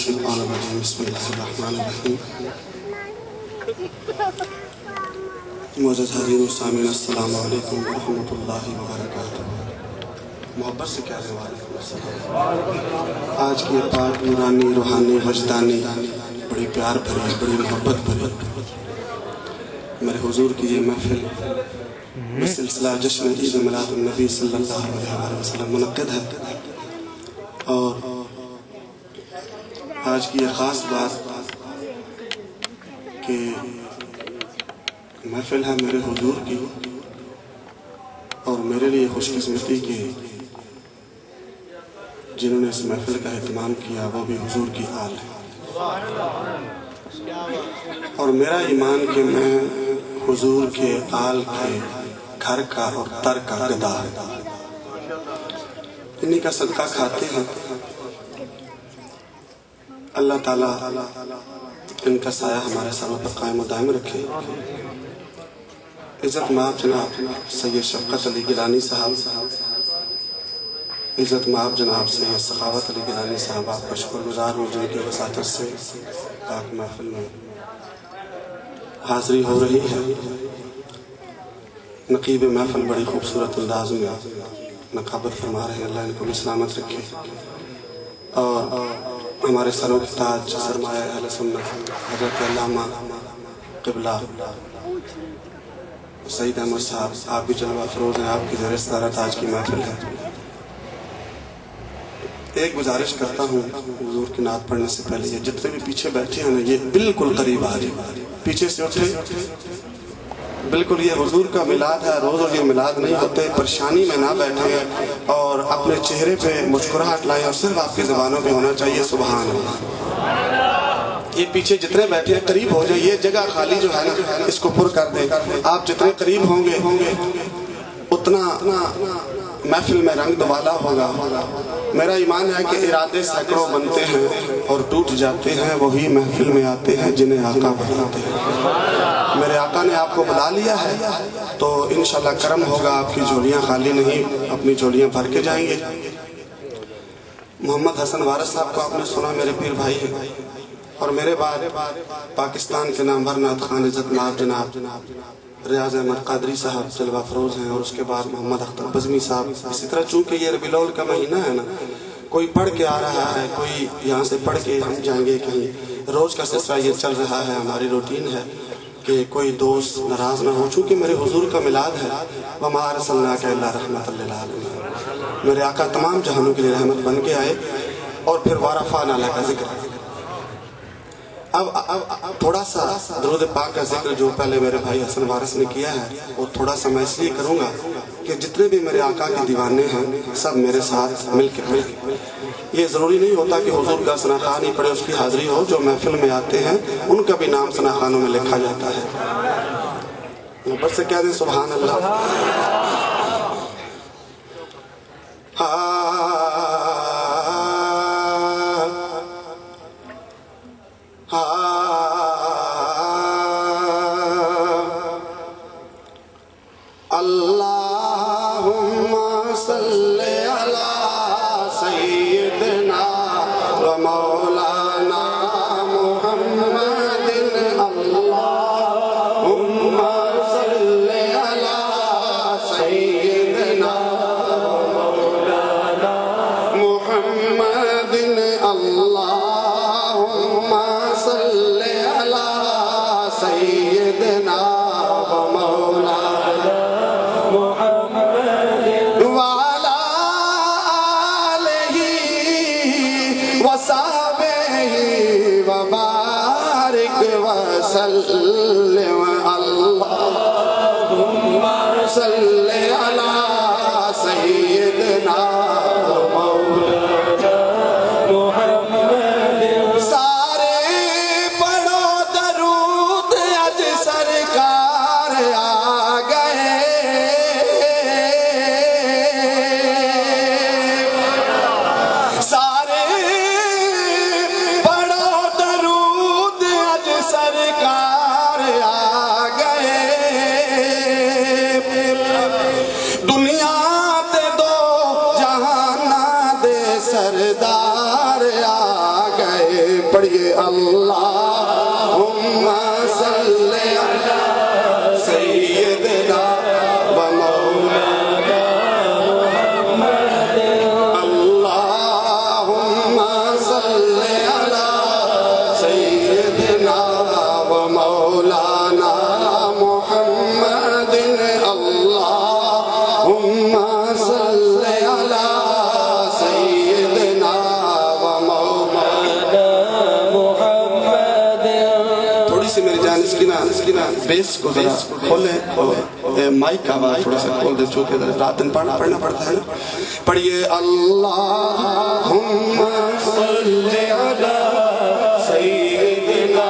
الشیطان الرجیم بسم اللہ الرحمن الرحیم معزز حاضرین و سامعین السلام علیکم ورحمۃ اللہ وبرکاتہ۔ محبت سے کہہ رہے وعلیکم السلام۔ آج کی یہ پاک نورانی روحانی وجدانی بڑی پیار بھری بڑی محبت بھری میرے حضور کی یہ محفل بسلسلہ جشن عید میلاد النبی صلی اللہ علیہ وسلم منعقد ہے، اور آج کی یہ خاص بات کہ محفل ہے میرے حضور کی، اور میرے لیے خوش قسمتی کہ جنہوں نے اس محفل کا اہتمام کیا وہ بھی حضور کی آل ہے، اور میرا ایمان کہ میں حضور کے آل کے گھر کا اور در کا گدا انہی کا صدقہ کھاتے ہیں۔ اللہ تعالیٰ ان کا سایہ ہمارے سروں پر قائم و دائم رکھے۔ عزت مآب جناب سید شفقت علی گیلانی صاحب، عزت مآب جناب سید سخاوت علی گیلانی صاحب، آپ کا شکر گزار ہوں جن کی وساطت سے پاک محفل میں حاضری ہو رہی ہے۔ نقیب محفل بڑی خوبصورت انداز میں نقابت فرما رہے ہیں، اللہ ان کو بھی سلامت رکھے، اور ہمارے سروں کی تاج سرمایہ اہل سنت حضرت علامہ قبلہ سعید احمد صاحب، آپ بھی جلوہ افروز ہیں، آپ کی زیر صدارت آج کی محفل ہے۔ ایک گزارش کرتا ہوں حضور کی نعت پڑھنے سے پہلے، یہ جتنے بھی پیچھے بیٹھے ہیں نا یہ بالکل قریب آ جائے، پیچھے سے اٹھے، بالکل یہ حضور کا میلاد ہے، روز اور یہ میلاد نہیں ہوتے، پریشانی میں نہ بیٹھے اور اپنے چہرے پہ مسکراہٹ لائیں، اور صرف آپ کی زبانوں پہ ہونا چاہیے سبحان اللہ۔ یہ پیچھے جتنے بیٹھے ہیں قریب ہو جائے، یہ جگہ خالی جو ہے نا اس کو پر کر دیں، آپ جتنے قریب ہوں گے اتنا محفل میں رنگ دوالا ہوگا۔ میرا ایمان ہے کہ ارادے سینکڑوں بنتے ہیں اور ٹوٹ جاتے ہیں، وہی محفل میں آتے ہیں جنہیں آقا بلاتے ہیں۔ میرے آقا نے آپ کو بلا لیا ہے تو انشاءاللہ کرم ہوگا، آپ کی جھولیاں خالی نہیں، اپنی جھولیاں بھر کے جائیں گے۔ محمد حسن وارث صاحب کو آپ نے سنا، میرے پیر بھائی ہیں، اور میرے بعد پاکستان کے نامور نعت خوان عزت مآب جناب ریاض احمد قادری صاحب جلوہ افروز ہیں، اور اس کے بعد محمد اختر بزمی صاحب۔ اسی طرح چونکہ یہ ربیع الاول کا مہینہ ہے نا، کوئی پڑھ کے آ رہا ہے، کوئی یہاں سے پڑھ کے ہم جائیں گے کہیں، روز کا سلسلہ یہ چل رہا ہے، ہماری روٹین ہے کہ کوئی دوست ناراض نہ ہو، چونکہ میرے حضور کا میلاد ہے، وَمَا أَرْسَلْنَاكَ إِلَّا رَحْمَةً لِّلْعَالَمِينَ، میرے آقا تمام جہانوں کے لیے رحمت بن کے آئے، اور پھر وَرَفَعْنَا لَكَ ذِكْرَكَ۔ اب تھوڑا سا درود پاک کا ذکر جو پہلے میرے بھائی حسن وارث نے کیا ہے وہ تھوڑا سا میں اس لیے کروں گا کہ جتنے بھی میرے آقا کے دیوانے ہیں سب میرے ساتھ مل کے یہ ضروری نہیں ہوتا کہ حضور کا ثنا خوانی پڑے اس کی حاضری ہو، جو محفل میں آتے ہیں ان کا بھی نام ثنا خوانوں میں لکھا جاتا ہے۔ اوپر سے کہہ دیں سبحان اللہ۔ اللہم صلی علی سیدنا و مولانا محمد، اللہم صلی علی سیدنا و مولانا محمد، اللہم صلی علی سیدنا و مولانا وسلم، اللہم صلی علی سیدنا مولانا محمد۔ سارے پڑھو درود اج سرکار آ گئے، سارے سرکار آ گئے، پڑھیے اللہم صلی علی سیدنا و مولانا محمد اللہم صلی علی سیدنا و مولانا محمد اللہم صلی علی سیدنا و مولانا محمد. تھوڑی سی میری جان اس کی نا بیس کو ذرا کھولیں، مائک کا آواز تھوڑا سا کھول دیں چونکہ رات دن پڑھنا پڑتا ہے نا. پڑھیے اللہم صلی علی سیدنا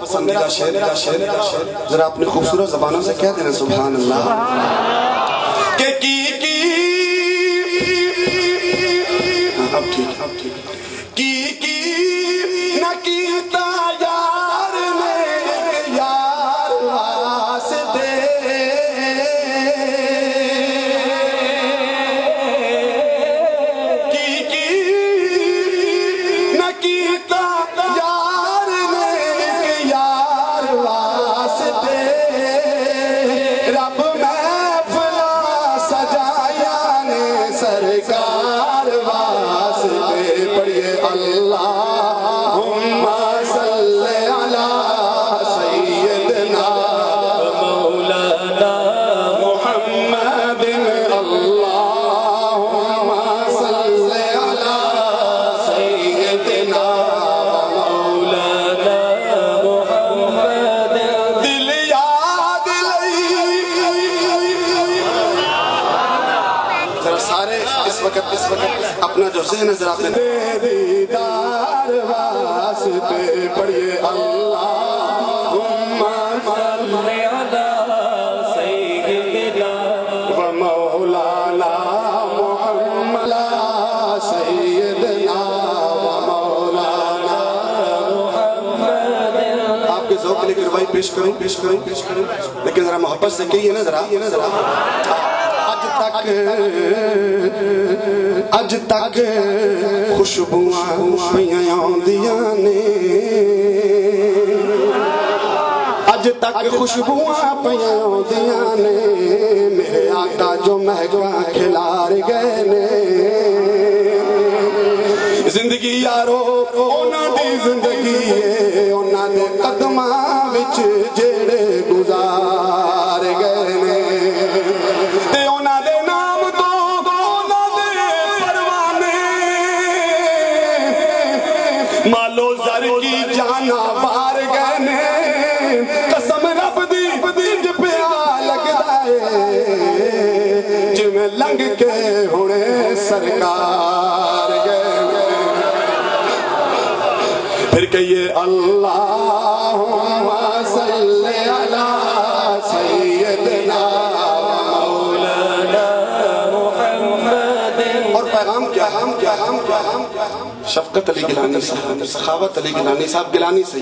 پسندیدہ شعر ذرا اپنی خوبصورت زبانوں سے کہہ دینا سبحان اللہ. کہ اب ٹھیک کی نہ کیتا یار نے یار واسطے کی نہ کیتا سرکار واسطے. پڑھیے اللہم صلی علی سیدنا مولانا محمد اللہم صلی علی سیدنا مولانا محمد. دل یاد لئی سارے اس وقت اپنا جو ذہن نظر آتے ہیں دیدار واسطے. پڑھیے اللہم صلی علی سیدنا و مولانا محمد سیدنا و مولانا محمد. آپ کے ذوق کے لیے روائی پیش کروں لیکن ذرا محبت سے کہیے نا ذرا. اج تک خوشبوئاں پیاں آندیاں نے اج تک خوشبوئاں پیاں آندیاں نے میرے آقا جو مہکاں کھلار گئے نے. زندگی یارو انہاں دی زندگی ہے انہاں دے قدماں وچ جڑے گزار گئے نے تے انہاں دے نام تو انہاں دے پروانے مالو زر کی جانا بار گئے نے. قسم رب دی جو پیا لگدا ہے جویں لنگ کے ہونے سرکار گئے. پھر کہیے اللہم صلی علی سیدنا مولانا محمد. اور پیغام کیا شفقت علی گیلانی صاحب سخاوت علی گیلانی صاحب گیلانی سے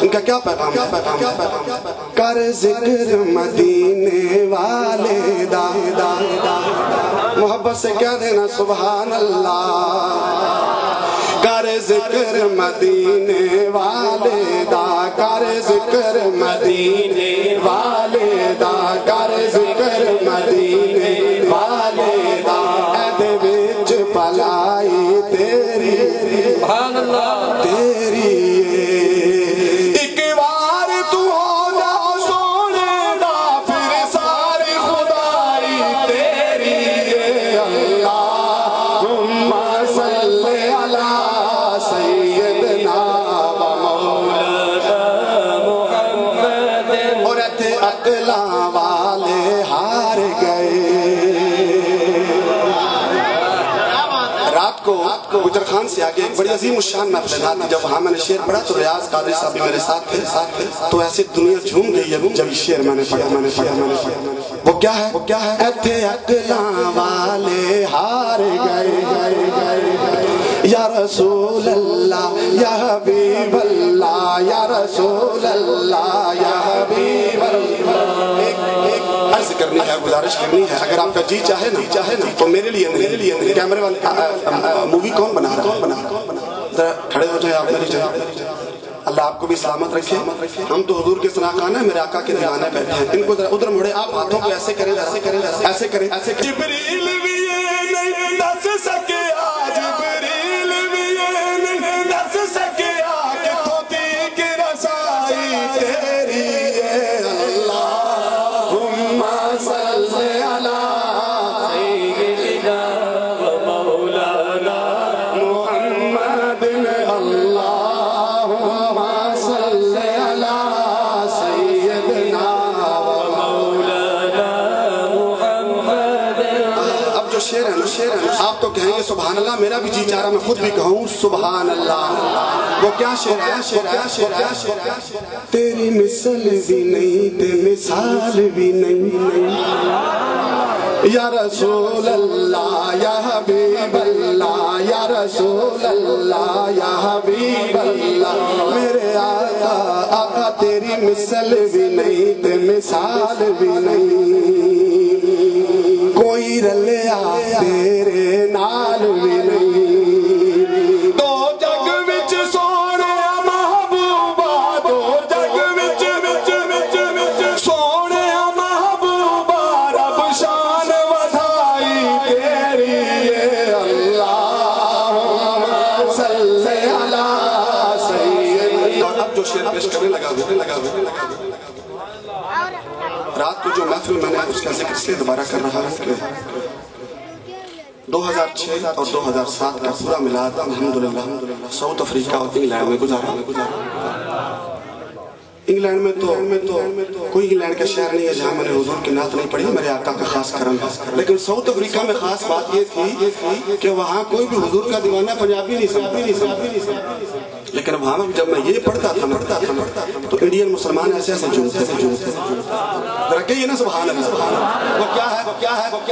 ان کا کیا پیغام کر ذکر مدینے والے دا محبت سے کہہ دینا سبحان اللہ. کر ذکر مدینے والے دا کر ذکر مدینے والے دا کر ذکر مدینے والے دا اے وچ پلائی تیری سبحان اللہ تیری ایک بار تو ہو بشر خان سے آگے ایک بڑی عظیم الشان محفل نعت، جب وہاں میں نے شعر پڑھا تو ریاض قادری صاحب بھی میرے ساتھ تھے، تو ایسے دنیا جھوم گئی ہے جب یہ شعر میں نے پڑھا۔ وہ کیا ہے؟ ایتھے عقلاں والے ہار گئے یا رسول اللہ یا حبیب اللہ، یا رسول اللہ یا حبیب اللہ۔ ایک عرض کرنی ہے، گزارش کرنی ہے، اگر آپ کا جی چاہے نا تو میرے لیے نہیں، کیمرے والے مووی کون بنا رہا؟ ذرا کھڑے ہو جائیں آپ میری جگہ۔ اللہ آپ کو بھی سلامت رکھے۔ ہم تو حضور کے ثناخان ہیں، میرے آقا کے دیوانے بیٹھے ہیں، ان کو ذرا ادھر مڑے، آپ ہاتھوں کو ایسے کریں، ایسے کریں۔ جبریل بھی یہ نہیں دس سکے آج، جبریل بھی یہ نہیں دس سکے آج، تو تھی کہ رسائی تیری ہے اللہم صلی علی سیدنا و مولانا محمد اللہ شعر ہے، آپ تو کہیں گے سبحان اللہ، میرا بھی جی چاہ رہا میں خود بھی کہوں سبحان اللہ۔ وہ کیا شعر ہے؟ تیری مثل بھی نہیں تے مثال بھی نہیں، یا رسول اللہ یا حبیب اللہ، یا رسول اللہ یا حبیب اللہ۔ میرے آقا تیری مثل بھی نہیں تے مثال بھی نہیں، کوئی رلیا تیرے نال بھی نہیں، دو جگ وچ سونے محبوبہ، دو جگ وچ سونے محبوبہ، رب شان ودھائی تیری ہے اللہم صلی علی سیدنا۔ اور اب جو شعر پیش کرنے لگا رات کو جو محفل میں نے اس کا ذکر اس لیے دوبارہ کر رہا ہوں کہ 2006 اور 2007 کا پورا میلاد الحمدللہ ساؤتھ افریقہ اور انگلینڈ میں گزارا۔ انگلینڈ میں تو کوئی انگلینڈ کا شہر نہیں ہے جہاں میں نے حضور کی نعت نہیں پڑھی، میرے آقا کا خاص کرم ہے، لیکن ساؤتھ افریقہ میں خاص بات یہ تھی کہ وہاں کوئی بھی حضور کا دیوانہ پنجابی نہیں سمجھتا، لیکن وہاں جب میں یہ پڑھتا تھا تو انڈین مسلمان ایسے جھومتے تھے۔ ذرا کہیے نا سبحان اللہ۔ وہ کیا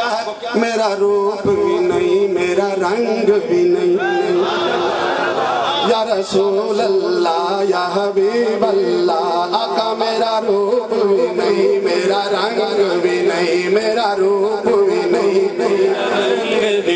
ہے؟ میرا روپ بھی نہیں، میرا رنگ بھی نہیں، یا رسول اللہ یا حبیب اللہ۔ آقا میرا روپ بھی نہیں، میرا رنگ بھی نہیں، میرا روپ بھی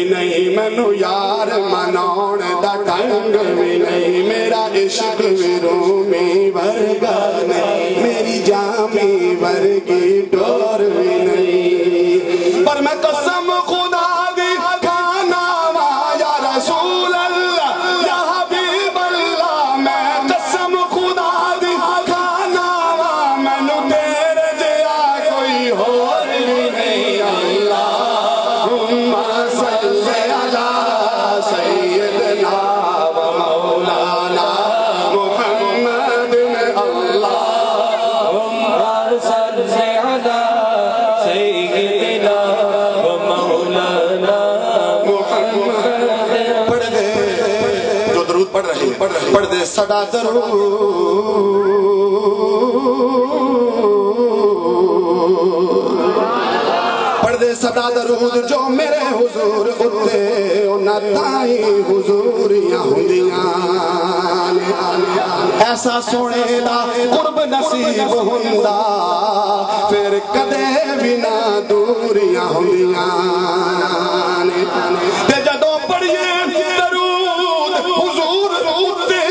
نہیں، مینو یار مناؤن دا ڈنگ بھی نہیں، میرا عشق بھی رومی ورگا نہیں، میری جامی ورگی ڈور بھی نہیں، پر میں قسم خدا دی کھانا وا یا رسول اللہ یا حبیب اللہ، میں قسم خدا دی کھانا وا، مینو تیرے جیا کوئی اور بھی نہیں، اللہم صلی علی سیدنا و مولانا محمد اللہم صلی علی سیدنا و مولانا محمد۔ پڑھ دے جو درود پڑھ دے صدا درود، پڑھ دے صدا درود جو میرے حضور اتے انہاں تائیں حضوریاں ہوندیاں، ایسا سونے دا قرب نصیب ہوندا پھر کدے بھی نہ دوریاں ہوندیاں، تے جدوں پڑھیے درود حضور اتے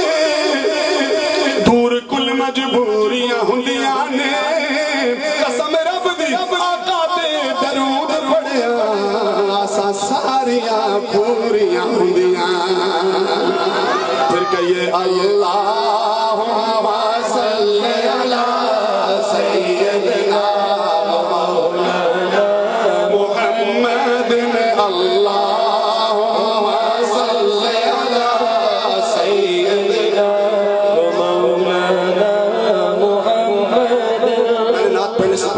دور کل مجبوریاں ہوندیاں نے، قسم رب دی آقا تے درود پڑھیا آسا ساریاں پوریاں ہوندیاں، پھر کہیے اللہم صلی علی سیدنا مولانا محمد اللہ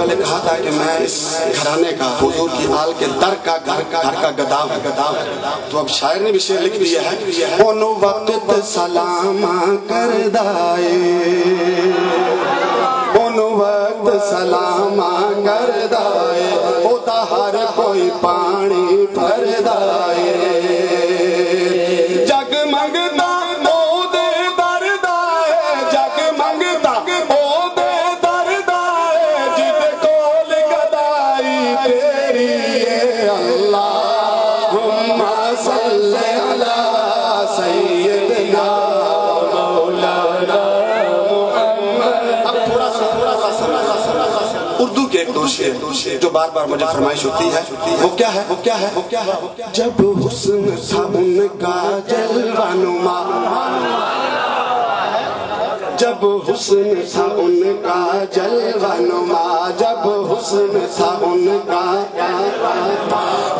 پہلے کہا تھا کہ میں اس گھرانے کا حضور کی آل کے در کا گھر کا گدا ہوں. تو اب شاعر نے بھی شعر لکھ دیا ہے. اُن وقت سلام کردائے اُن وقت سلام کردائے ہوتا ہر کوئی پانی بھردائے جگمگتا او دے دردائے جگمگتا او دے دردائے جد کول گدائی تیری اللہم صلی علی سیدنا مولانا محمد. اب تھوڑا سا اردو کے ایک دو شعر جو بار بار مجھے فرمائش ہوتی ہے. وہ کیا ہے جب حسن تھا ان کا جلوہ نما جب حسن تھا ان کا جلوہ نما جب حسن تھا ان کا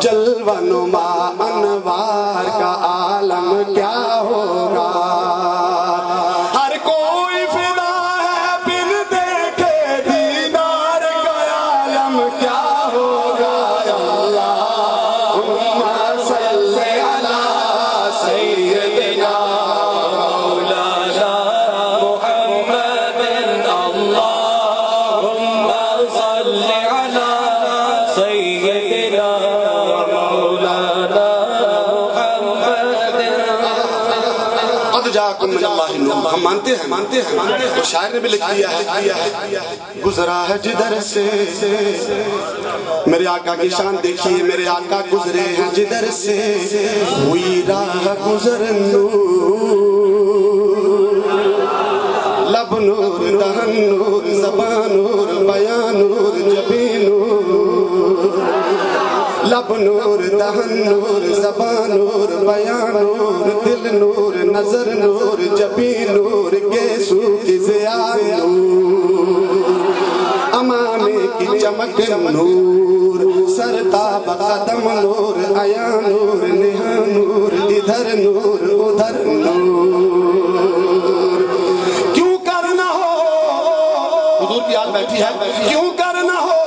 جلوہ نما انوار کا عالم کیا ہوگا ہر کوئی فدا ہے بن دیکھے دیدار کا عالم کیا ہوگا اللہم صلی علی سیدنا مولانا محمد اللہم صلی علی سیدنا مولانا محمد. قد جاءکم من اللہ نور. ہم مانتے ہیں تو شاعر نے بھی لکھ دیا ہے گزرا ہے جدھر سے میرے آقا کی شان دیکھیے میرے آقا گزرے ہیں جدھر سے ہوئی راہ گزر نور لب نور دہن نور زبان نور بیان نور جبین نور لب نور دہن نور زبان نور بیان نور دل نور نظر نور جبین نور گیسو کی ضیاء نور امامے کی چمک نور سرتاب قدم نور عیا نور نہا نور ادھر نور ادھر نور. کیوں کرنا ہو حضور کی آل بیٹھی ہے کیوں کرنا ہو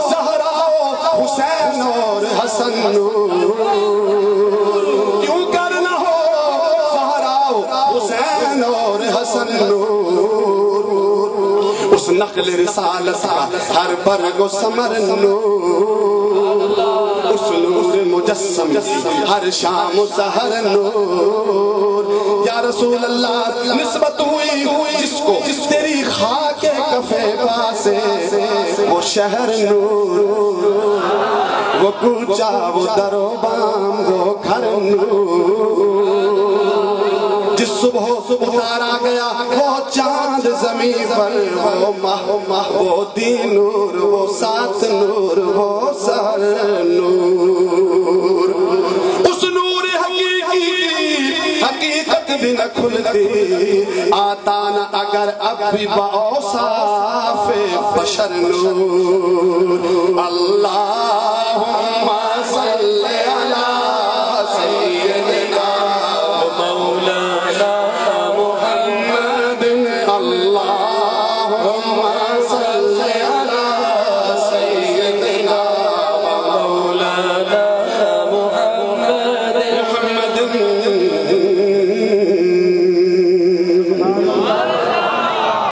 زہرا حسین اور حسن نور کیوں کرنا ہو زہرا حسین اور حسن نور اس نقل رسالت کا ہر برگ و ثمر نور اس نور مجسم ہر شام و سحر نور یا رسول اللہ نسبت ہوئی جس کو تیری خاک کفے پاسے وہ شہر نور وہ کوچہ وہ در و بام وہ گھر نور جس صبح اتارا گیا وہ چاند زمین پر وہ ماہ وہ دین نور وہ سات نور وہ سر نور اس نور حقیقت بھی نہ کھلتی آتا نہ اگر اب بھی باوصاف بشر نور اللہم